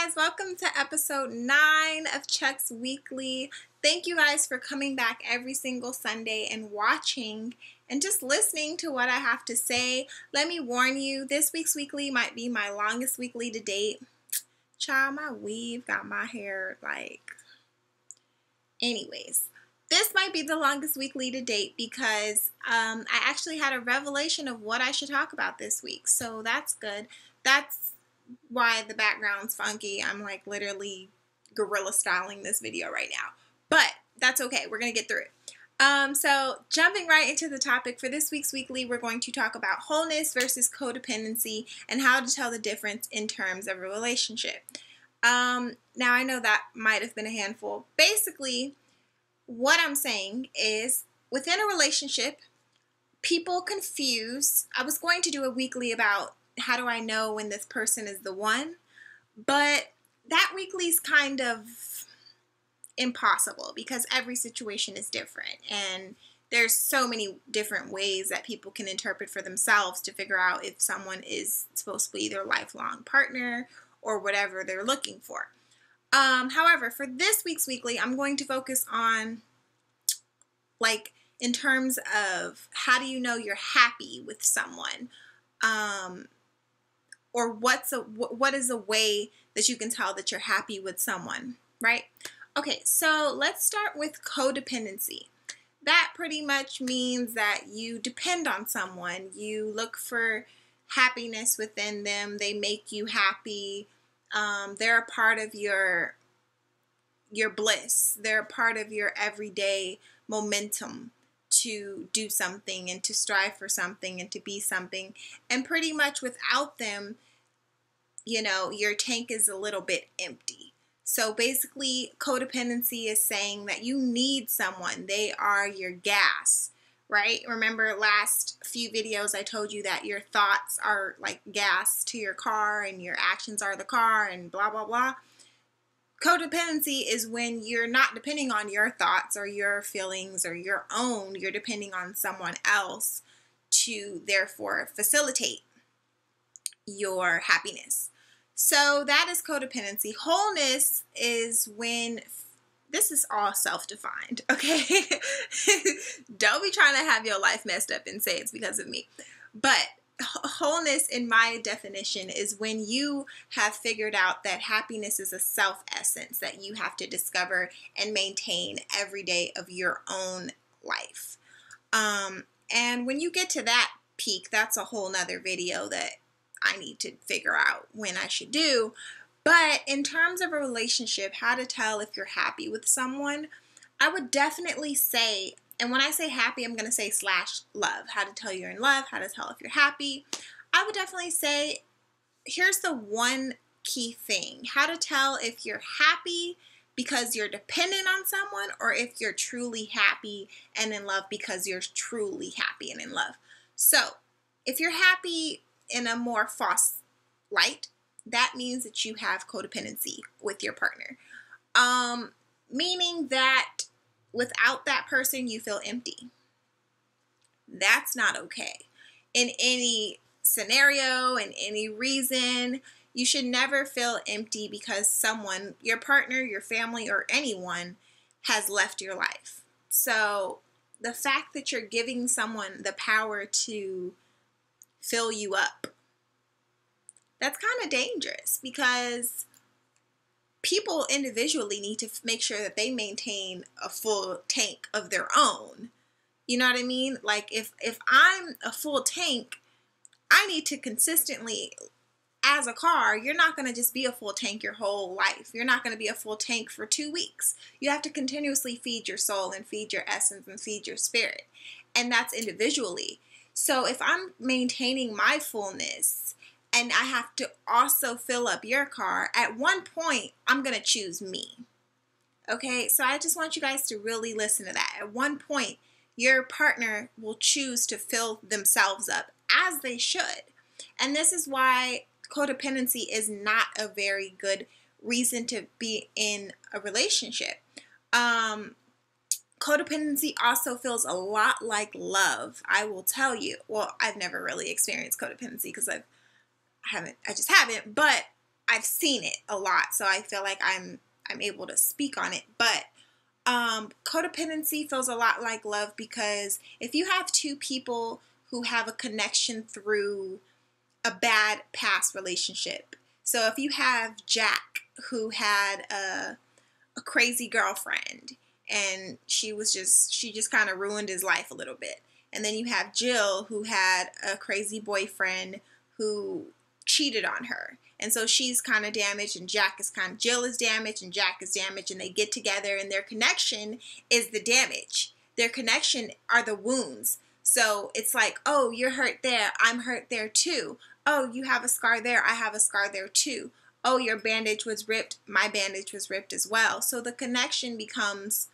guys, welcome to episode 9 of Chuck's Weekly. Thank you guys for coming back every single Sunday and watching and just listening to what I have to say. Let me warn you, this week's weekly might be my longest weekly to date. Child, my weave got my hair anyways. This might be the longest weekly to date because I actually had a revelation of what I should talk about this week. So that's good. That's why the background's funky. I'm like literally guerrilla styling this video right now. But that's okay. We're going to get through it. So jumping right into the topic for this week's weekly, we're going to talk about wholeness versus codependency and how to tell the difference in terms of a relationship. Now I know that might have been a handful. Basically, what I'm saying is within a relationship, people confuse. I was going to do a weekly about how do I know when this person is the one, but that weekly's kind of impossible because every situation is different and there's so many different ways that people can interpret for themselves to figure out if someone is supposed to be their lifelong partner or whatever they're looking for. However, for this week's weekly, I'm going to focus on in terms of how do you know you're happy with someone, or what is a way that you can tell that you're happy with someone, right? Okay, so let's start with codependency. That pretty much means that you depend on someone. You look for happiness within them. They make you happy. They're a part of your bliss. They're a part of your everyday momentum to do something and to strive for something and to be something. And pretty much without them, you know, your tank is a little bit empty. So basically, codependency is saying that you need someone. They are your gas, right? Remember last few videos I told you that your thoughts are like gas to your car and your actions are the car and blah, blah, blah. Codependency is when you're not depending on your thoughts or your feelings or your own. You're depending on someone else to therefore facilitate your happiness. So that is codependency. Wholeness is when, this is all self-defined, okay? Don't be trying to have your life messed up and say it's because of me. But wholeness, in my definition, is when you have figured out that happiness is a self-essence that you have to discover and maintain every day of your own life. And when you get to that peak, that's a whole nother video that I need to figure out when I should do. But in terms of a relationship, how to tell if you're happy with someone, I would definitely say, and when I say happy, I'm going to say /love. How to tell you're in love, how to tell if you're happy. I would definitely say, here's the one key thing. How to tell if you're happy because you're dependent on someone or if you're truly happy and in love because you're truly happy and in love. So, if you're happy in a more false light, that means that you have codependency with your partner. Meaning that without that person, you feel empty. That's not okay. In any scenario, in any reason, you should never feel empty because someone, your partner, your family, or anyone has left your life. So the fact that you're giving someone the power to fill you up, that's kind of dangerous because people individually need to make sure that they maintain a full tank of their own. You know what I mean? Like if I'm a full tank, I need to consistently, as a car, you're not going to just be a full tank your whole life. You're not going to be a full tank for 2 weeks. You have to continuously feed your soul and feed your essence and feed your spirit. And that's individually. So if I'm maintaining my fullness and I have to also fill up your car, at one point, I'm going to choose me. Okay, so I just want you guys to really listen to that. At one point, your partner will choose to fill themselves up, as they should. And this is why codependency is not a very good reason to be in a relationship. Codependency also feels a lot like love, I will tell you. Well, I've never really experienced codependency because I just haven't, but I've seen it a lot, so I feel like I'm able to speak on it. But codependency feels a lot like love, because if you have two people who have a connection through a bad past relationship, so if you have Jack, who had a crazy girlfriend, and she just kind of ruined his life a little bit, and then you have Jill, who had a crazy boyfriend who cheated on her, and so she's kind of damaged, and Jill is damaged, and Jack is damaged, and they get together, and their connection is the damage. Their connection are the wounds. So it's like, oh, you're hurt there, I'm hurt there too. Oh, you have a scar there, I have a scar there too. Oh, your bandage was ripped, my bandage was ripped as well. So the connection becomes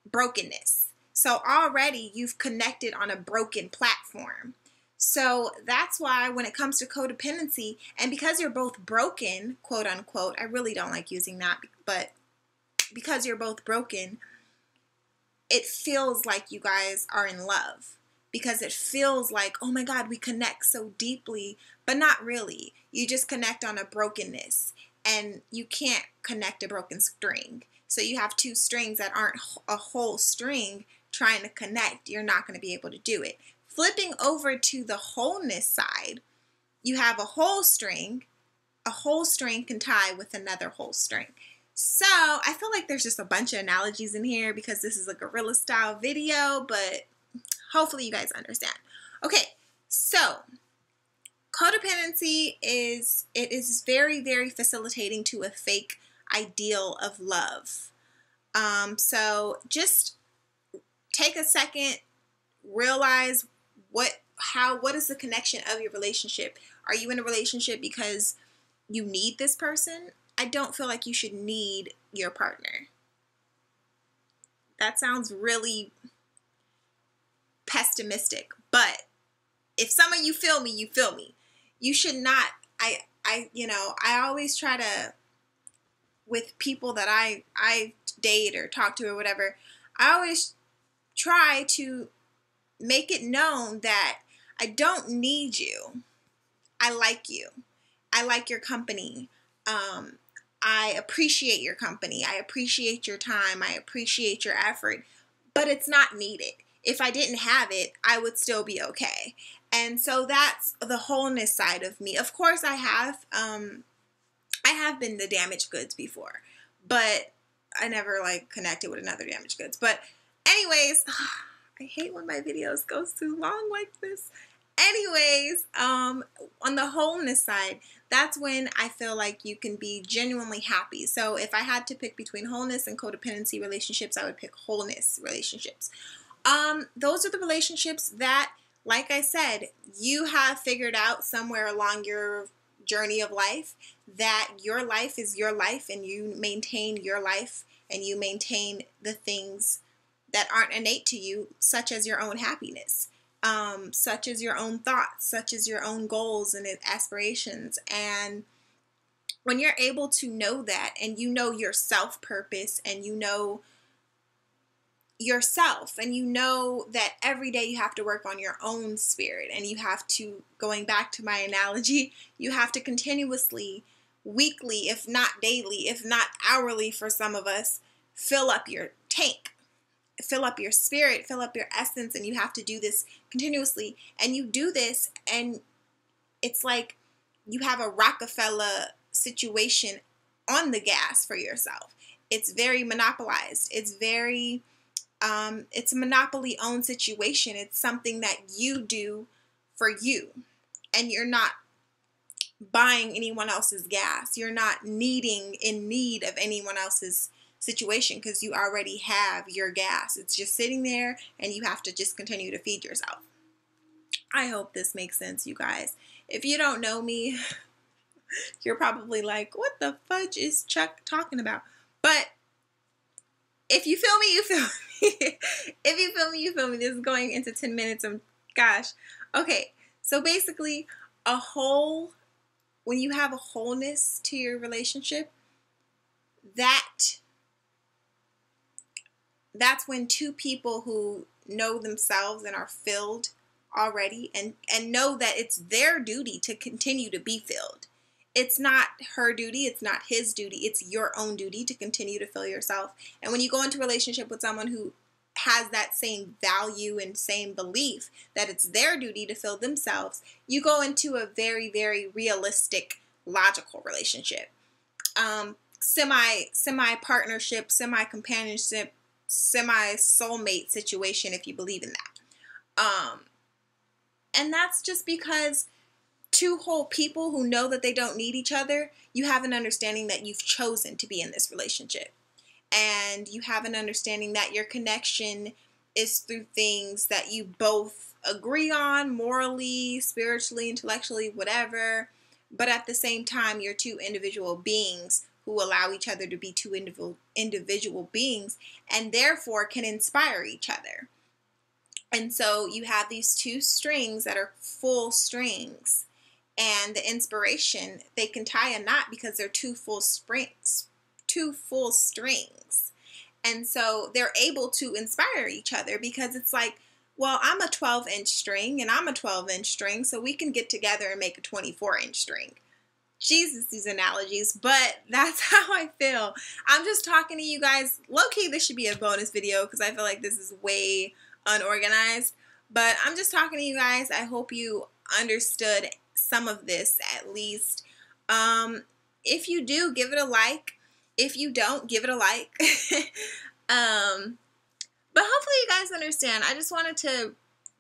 brokenness. So already you've connected on a broken platform. So that's why when it comes to codependency, and because you're both broken, quote unquote, I really don't like using that, but because you're both broken, it feels like you guys are in love, because it feels like, oh my God, we connect so deeply, but not really. You just connect on a brokenness, and you can't connect a broken string. So you have two strings that aren't a whole string trying to connect. You're not going to be able to do it. Flipping over to the wholeness side, you have a whole string. A whole string can tie with another whole string. So I feel like there's just a bunch of analogies in here because this is a guerrilla style video, but hopefully you guys understand. Okay, so codependency is very, very facilitating to a fake ideal of love. So just take a second, realize what is the connection of your relationship. Are you in a relationship because you need this person? I don't feel like you should need your partner. That sounds really pessimistic, but if some of you feel me, you feel me. You should not, I always try to, with people that I date or talk to or whatever, I always try to make it known that I don't need you. I like you. I like your company. I appreciate your company. I appreciate your time. I appreciate your effort, but it's not needed. If I didn't have it, I would still be okay. And so that's the wholeness side of me. Of course, I have been the damaged goods before, but I never like connected with another damaged goods. But anyways, I hate when my videos go too long like this. Anyways, on the wholeness side, that's when I feel like you can be genuinely happy. So if I had to pick between wholeness and codependency relationships, I would pick wholeness relationships. Those are the relationships that, like I said, you have figured out somewhere along your journey of life that your life is your life, and you maintain your life, and you maintain the things that aren't innate to you, such as your own happiness, such as your own thoughts, such as your own goals and aspirations. And when you're able to know that, and you know your self-purpose, and you know yourself, and you know that every day you have to work on your own spirit, and you have to, going back to my analogy, you have to continuously, weekly, if not daily, if not hourly for some of us, fill up your tank, fill up your spirit, fill up your essence, and you have to do this continuously. And you do this, and it's like you have a Rockefeller situation on the gas for yourself. It's very monopolized. It's very it's a monopoly owned situation. It's something that you do for you, and you're not buying anyone else's gas. You're not in need of anyone else's situation, because you already have your gas. It's just sitting there, and you have to just continue to feed yourself. I hope this makes sense, you guys. If you don't know me, you're probably like, what the fudge is Chuck talking about? But if you feel me, you feel me. If you feel me, you feel me. This is going into 10 minutes of, gosh. Okay, so basically, when you have a wholeness to your relationship, that's when two people who know themselves and are filled already, and know that it's their duty to continue to be filled. It's not her duty, it's not his duty, it's your own duty to continue to fill yourself. And when you go into a relationship with someone who has that same value and same belief that it's their duty to fill themselves, you go into a very, very realistic, logical relationship. Semi partnership, semi companionship, semi soulmate situation, if you believe in that. And that's just because two whole people who know that they don't need each other, you have an understanding that you've chosen to be in this relationship. And you have an understanding that your connection is through things that you both agree on, morally, spiritually, intellectually, whatever. But at the same time, you're two individual beings who allow each other to be two individual beings, and therefore can inspire each other. And so you have these two strings that are full strings. And the inspiration, they can tie a knot because they're two full strings. And so they're able to inspire each other because it's like, well, I'm a 12-inch string and I'm a 12-inch string, so we can get together and make a 24-inch string. Jesus, these analogies, but that's how I feel. I'm just talking to you guys. Low-key, this should be a bonus video because I feel like this is way unorganized. But I'm just talking to you guys. I hope you understood some of this at least. If you do, give it a like. If you don't, give it a like. But hopefully you guys understand. I just wanted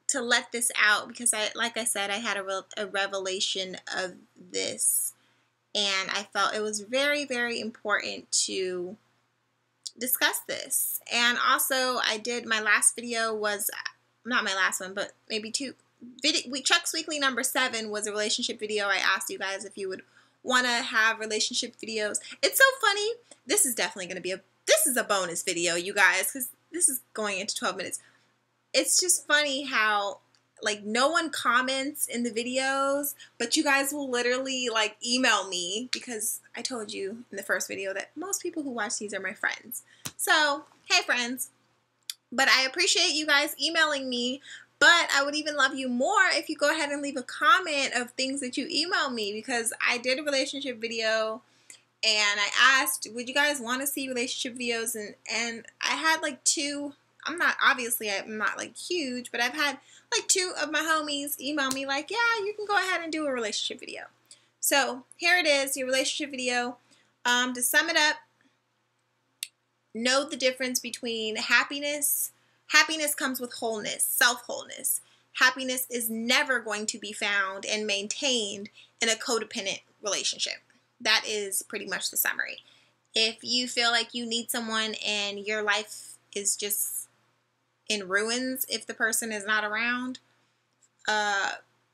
to let this out because like I said, I had a revelation of this, and I felt it was very, very important to discuss this. And also, I did, my last video was, not my last one, but maybe two. Chuck's Weekly number 7 was a relationship video. I asked you guys if you would want to have relationship videos. It's so funny. This is definitely going to be this is a bonus video, you guys, because this is going into 12 minutes. It's just funny how, like, no one comments in the videos, but you guys will literally, like, email me because I told you in the first video that most people who watch these are my friends. So, hey, friends. But I appreciate you guys emailing me. But I would even love you more if you go ahead and leave a comment of things that you emailed me, because I did a relationship video and I asked, would you guys want to see relationship videos? And I had like 2, I'm not like huge, but I've had like 2 of my homies email me like, yeah, you can go ahead and do a relationship video. So here it is, your relationship video. To sum it up, know the difference between happiness. Happiness comes with wholeness, self-wholeness. Happiness is never going to be found and maintained in a codependent relationship. That is pretty much the summary. If you feel like you need someone and your life is just in ruins if the person is not around,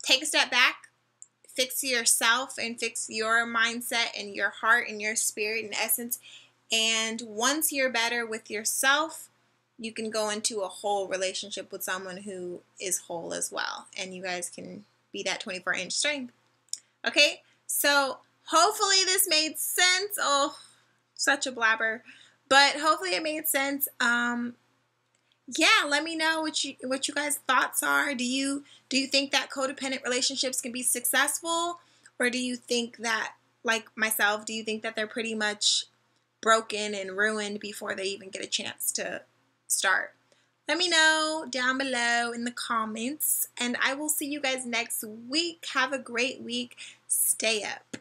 take a step back, fix yourself and fix your mindset and your heart and your spirit and essence. And once you're better with yourself, you can go into a whole relationship with someone who is whole as well. And you guys can be that 24-inch string. Okay? So hopefully this made sense. Oh, such a blabber. But hopefully it made sense. Yeah, let me know what you guys' thoughts are. Do you think that codependent relationships can be successful? Or do you think that, like myself, do you think that they're pretty much broken and ruined before they even get a chance to start? Let me know down below in the comments, and I will see you guys next week. Have a great week. Stay up.